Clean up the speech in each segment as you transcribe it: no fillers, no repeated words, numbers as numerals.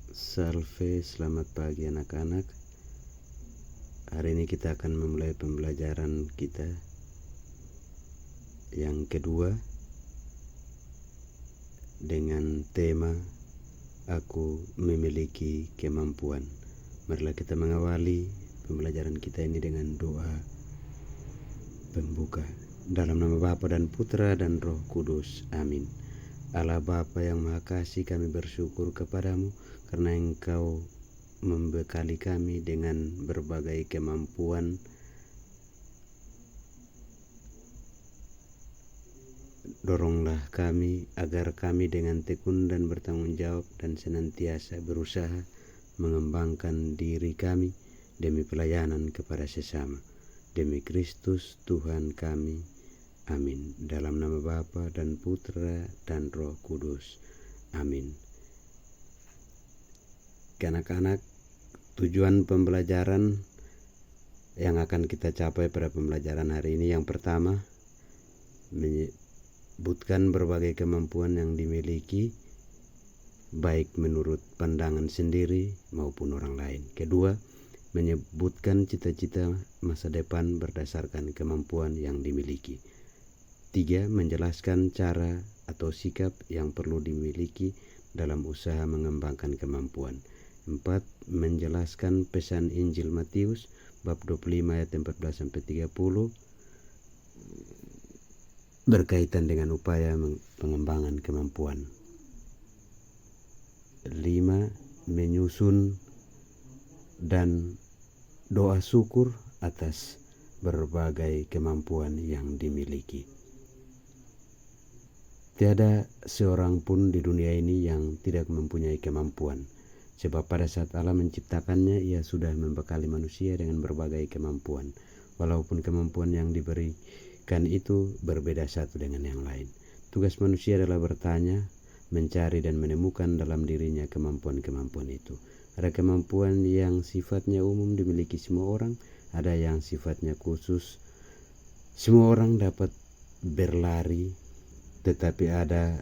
Salve, selamat pagi anak-anak. Hari ini kita akan memulai pembelajaran kita yang kedua dengan tema Aku Memiliki Kemampuan. Marilah kita mengawali pembelajaran kita ini dengan doa pembuka. Dalam nama Bapa dan Putra dan Roh Kudus. Amin. Allah Bapa yang Maha Kasih, kami bersyukur kepadamu karena Engkau membekali kami dengan berbagai kemampuan. Doronglah kami agar kami dengan tekun dan bertanggung jawab dan senantiasa berusaha mengembangkan diri kami demi pelayanan kepada sesama. Demi Kristus Tuhan kami. Amin. Dalam nama Bapa dan Putra dan Roh Kudus. Amin. Anak-anak, tujuan pembelajaran yang akan kita capai pada pembelajaran hari ini yang pertama, menyebutkan berbagai kemampuan yang dimiliki baik menurut pandangan sendiri maupun orang lain. Kedua, menyebutkan cita-cita masa depan berdasarkan kemampuan yang dimiliki. Tiga, menjelaskan cara atau sikap yang perlu dimiliki dalam usaha mengembangkan kemampuan. 4. Menjelaskan pesan Injil Matius bab 25 ayat 14-30 berkaitan dengan upaya pengembangan kemampuan. 5. Menyusun dan doa syukur atas berbagai kemampuan yang dimiliki. Tiada seorang pun di dunia ini yang tidak mempunyai kemampuan. Sebab pada saat Allah menciptakannya, Ia sudah membekali manusia dengan berbagai kemampuan. Walaupun kemampuan yang diberikan itu berbeda satu dengan yang lain. Tugas manusia adalah bertanya, mencari dan menemukan dalam dirinya kemampuan-kemampuan itu. Ada kemampuan yang sifatnya umum dimiliki semua orang, ada yang sifatnya khusus. Semua orang dapat berlari, tetapi ada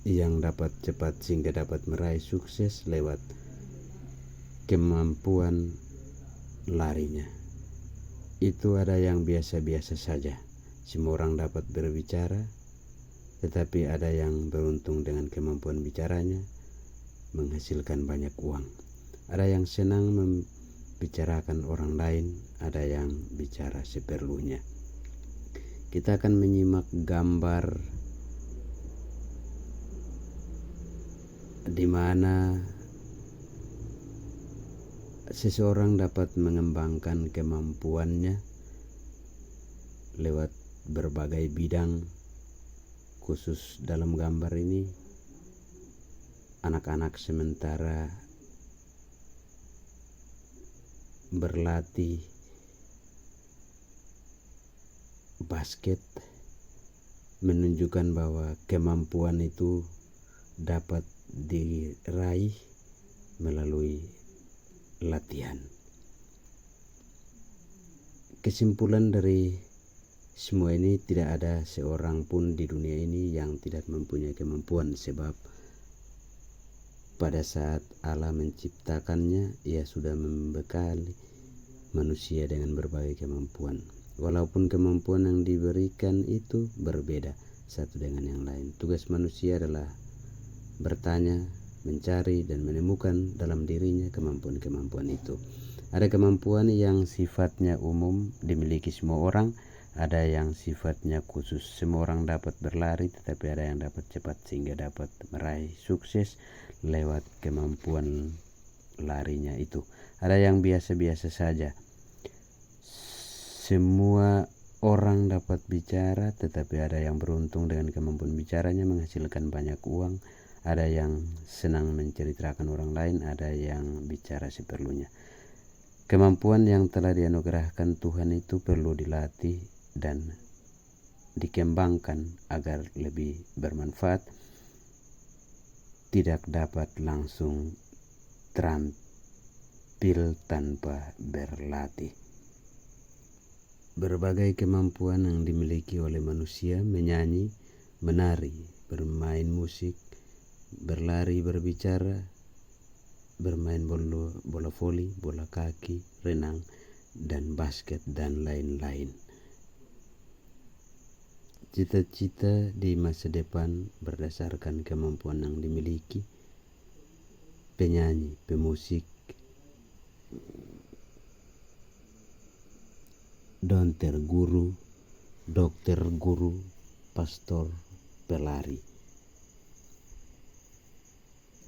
yang dapat cepat sehingga dapat meraih sukses lewat kemampuan larinya. Itu ada yang biasa-biasa saja. Semua orang dapat berbicara, tetapi ada yang beruntung dengan kemampuan bicaranya menghasilkan banyak uang. Ada yang senang membicarakan orang lain, ada yang bicara seperlunya. Kita akan menyimak gambar di mana seseorang dapat mengembangkan kemampuannya lewat berbagai bidang. Khusus dalam gambar ini, anak-anak sementara berlatih basket menunjukkan bahwa kemampuan itu dapat diraih melalui latihan. Kesimpulan dari semua ini, tidak ada seorang pun di dunia ini yang tidak mempunyai kemampuan, sebab pada saat Allah menciptakannya, Ia sudah membekali manusia dengan berbagai kemampuan. Walaupun kemampuan yang diberikan itu berbeda satu dengan yang lain. Tugas manusia adalah bertanya, mencari, dan menemukan dalam dirinya kemampuan-kemampuan itu. Ada kemampuan yang sifatnya umum dimiliki semua orang, ada yang sifatnya khusus. Semua orang dapat berlari, tetapi ada yang dapat cepat sehingga dapat meraih sukses lewat kemampuan larinya itu. Ada yang biasa-biasa saja. Semua orang dapat bicara, tetapi ada yang beruntung dengan kemampuan bicaranya menghasilkan banyak uang. Ada yang senang menceritakan orang lain, ada yang bicara seperlunya. Kemampuan yang telah dianugerahkan Tuhan itu perlu dilatih dan dikembangkan agar lebih bermanfaat. Tidak dapat langsung terampil tanpa berlatih. Berbagai kemampuan yang dimiliki oleh manusia, menyanyi, menari, bermain musik, berlari, berbicara, bermain bola voli, bola kaki, renang, dan basket, dan lain-lain. Cita-cita di masa depan berdasarkan kemampuan yang dimiliki. Penyanyi, pemusik, donter, guru, dokter, guru, pastor, pelari.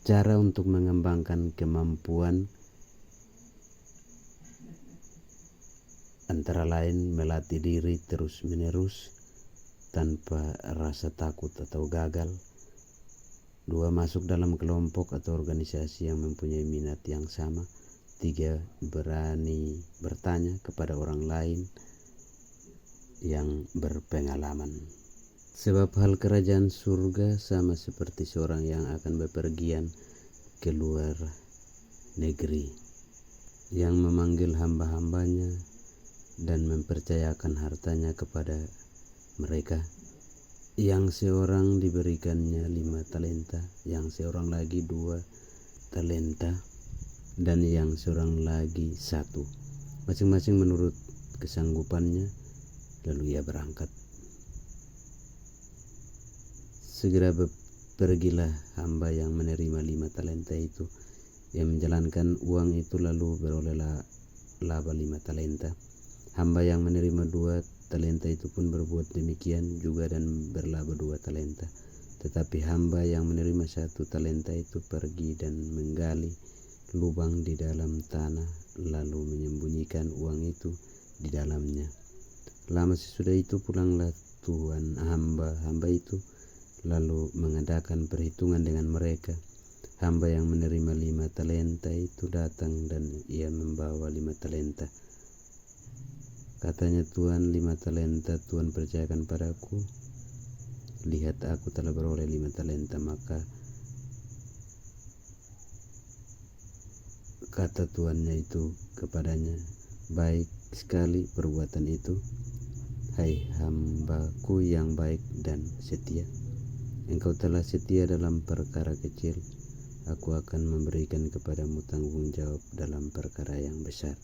Cara untuk mengembangkan kemampuan antara lain melatih diri terus-menerus tanpa rasa takut atau gagal. 2. Masuk dalam kelompok atau organisasi yang mempunyai minat yang sama. 3. Berani bertanya kepada orang lain yang berpengalaman. Sebab hal kerajaan surga sama seperti seorang yang akan bepergian ke luar negeri, yang memanggil hamba-hambanya dan mempercayakan hartanya kepada mereka. Yang seorang diberikannya 5 talenta, yang seorang lagi 2 talenta, dan yang seorang lagi 1, masing-masing menurut kesanggupannya. Lalu ia berangkat. Segera pergilah hamba yang menerima 5 talenta itu. Ia menjalankan uang itu lalu berolehlah laba 5 talenta. Hamba yang menerima 2 talenta itu pun berbuat demikian juga dan berlaba 2 talenta. Tetapi hamba yang menerima 1 talenta itu pergi dan menggali lubang di dalam tanah lalu menyembunyikan uang itu di dalamnya. Lama sesudah itu pulanglah tuan hamba itu lalu mengadakan perhitungan dengan mereka. Hamba yang menerima 5 talenta itu datang dan ia membawa 5 talenta. Katanya, Tuan, 5 talenta Tuan percayakan padaku. Lihat, aku telah beroleh 5 talenta. Maka kata tuannya itu kepadanya, baik sekali perbuatan itu, hai hambaku yang baik dan setia. Engkau telah setia dalam perkara kecil, aku akan memberikan kepadamu tanggung jawab dalam perkara yang besar.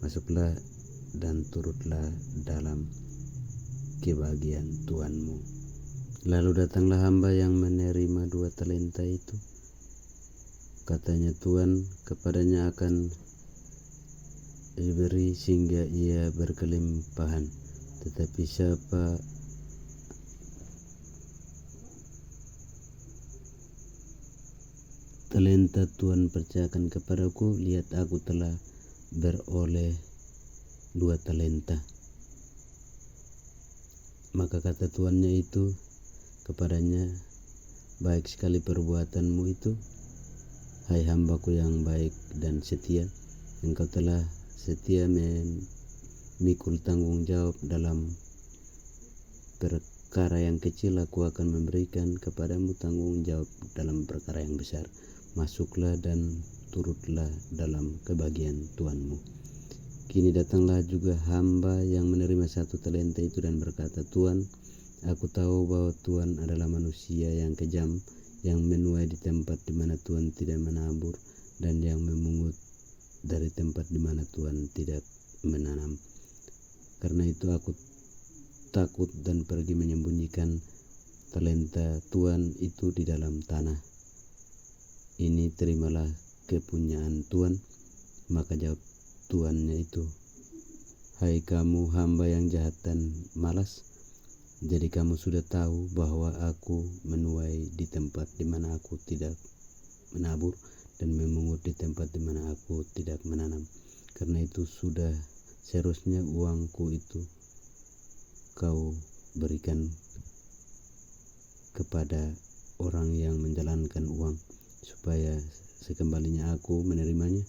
Masuklah dan turutlah dalam kebahagiaan Tuanmu. Lalu datanglah hamba yang menerima 2 talenta itu. Katanya, Tuan, kepadanya akan diberi sehingga ia berkelimpahan. Tetapi siapa talenta Tuan percayakan kepadaku, lihat aku telah beroleh 2 talenta. Maka kata tuannya itu kepadanya, baik sekali perbuatanmu itu, hai hambaku yang baik dan setia. Engkau telah setia memikul tanggung jawab dalam perkara yang kecil, aku akan memberikan kepadamu tanggung jawab dalam perkara yang besar. Masuklah dan turutlah dalam kebahagiaan Tuanmu. Kini datanglah juga hamba yang menerima 1 talenta itu dan berkata, Tuan, aku tahu bahwa Tuan adalah manusia yang kejam, yang menuai di tempat di mana Tuan tidak menabur, dan yang memungut dari tempat di mana Tuan tidak menanam. Karena itu aku takut dan pergi menyembunyikan talenta Tuan itu di dalam tanah. Ini terimalah kepunyaan Tuan. Maka jawab tuannya itu, hai kamu hamba yang jahat dan malas, jadi kamu sudah tahu bahwa aku menuai di tempat di mana aku tidak menabur dan memungut di tempat di mana aku tidak menanam. Karena itu sudah seharusnya uangku itu kau berikan kepada orang yang menjalankan uang, supaya sekembalinya aku menerimanya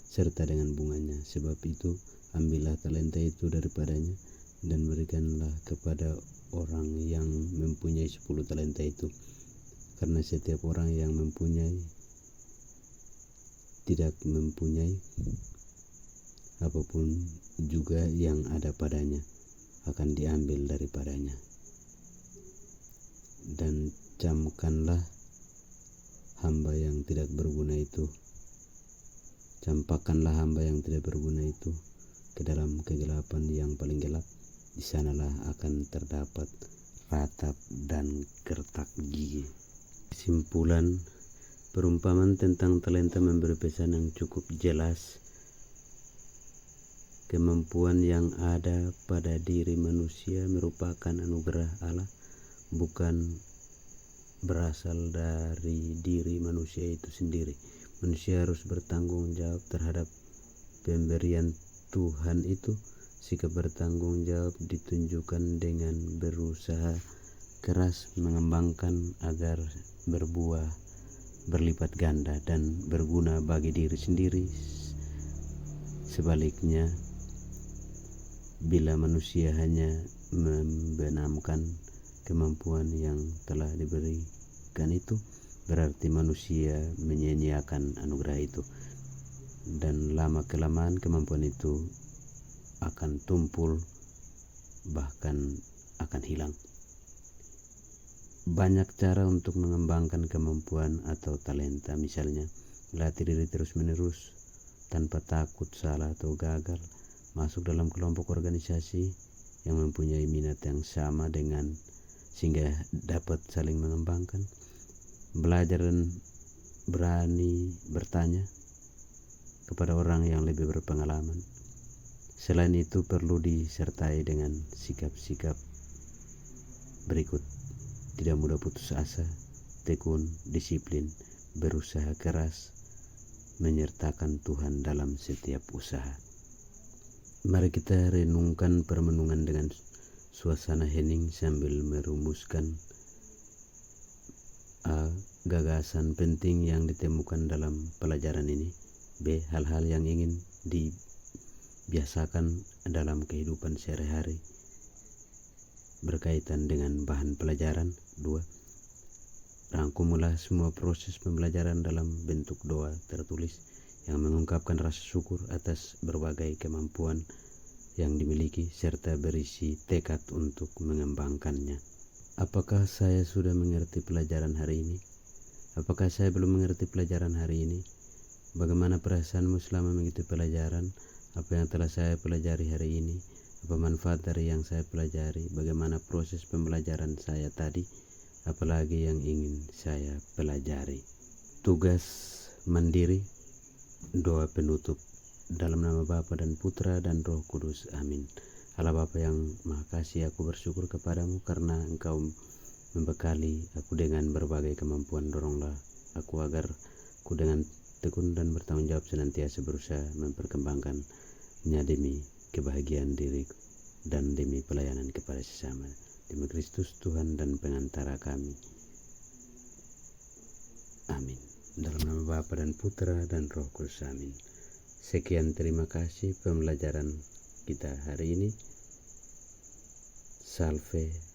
serta dengan bunganya. Sebab itu ambillah talenta itu daripadanya dan berikanlah kepada orang yang mempunyai 10 talenta itu. Karena setiap orang yang mempunyai tidak mempunyai apapun juga yang ada padanya akan diambil daripadanya. Dan camkanlah hamba yang tidak berguna itu. Campakkanlah hamba yang tidak berguna itu ke dalam kegelapan yang paling gelap. Di sanalah akan terdapat ratap dan gertak gigi. Kesimpulan, perumpamaan tentang talenta memberi pesan yang cukup jelas. Kemampuan yang ada pada diri manusia merupakan anugerah Allah, bukan berasal dari diri manusia itu sendiri. Manusia harus bertanggung jawab terhadap pemberian Tuhan itu. Sikap bertanggung jawab ditunjukkan dengan berusaha keras mengembangkan agar berbuah berlipat ganda dan berguna bagi diri sendiri. Sebaliknya, bila manusia hanya membenamkan kemampuan yang telah diberikan itu, berarti manusia menyia-nyiakan anugerah itu, dan lama-kelamaan kemampuan itu akan tumpul, bahkan akan hilang. Banyak cara untuk mengembangkan kemampuan atau talenta, misalnya melatih diri terus-menerus tanpa takut salah atau gagal, masuk dalam kelompok organisasi yang mempunyai minat yang sama dengan sehingga dapat saling mengembangkan, belajar dan berani bertanya kepada orang yang lebih berpengalaman. Selain itu perlu disertai dengan sikap-sikap berikut: tidak mudah putus asa, tekun, disiplin, berusaha keras, menyertakan Tuhan dalam setiap usaha. Mari kita renungkan permenungan dengan suasana hening sambil merumuskan A. Gagasan penting yang ditemukan dalam pelajaran ini. B. Hal-hal yang ingin dibiasakan dalam kehidupan sehari-hari berkaitan dengan bahan pelajaran. 2. Rangkumlah semua proses pembelajaran dalam bentuk doa tertulis yang mengungkapkan rasa syukur atas berbagai kemampuan yang dimiliki serta berisi tekad untuk mengembangkannya. Apakah saya sudah mengerti pelajaran hari ini? Apakah saya belum mengerti pelajaran hari ini? Bagaimana perasaanmu selama mengikuti pelajaran? Apa yang telah saya pelajari hari ini? Apa manfaat dari yang saya pelajari? Bagaimana proses pembelajaran saya tadi? Apalagi yang ingin saya pelajari? Tugas mandiri, doa penutup. Dalam nama Bapa dan Putra dan Roh Kudus. Amin. Allah Bapa yang Maha Kasih, aku bersyukur kepadamu karena Engkau membekali aku dengan berbagai kemampuan. Doronglah aku agar aku dengan tekun dan bertanggung jawab senantiasa berusaha memperkembangkannya demi kebahagiaan diriku dan demi pelayanan kepada sesama. Demi Kristus Tuhan dan pengantara kami. Amin. Dalam nama Bapa dan Putra dan Roh Kudus. Amin. Sekian, terima kasih pembelajaran kita hari ini. Salve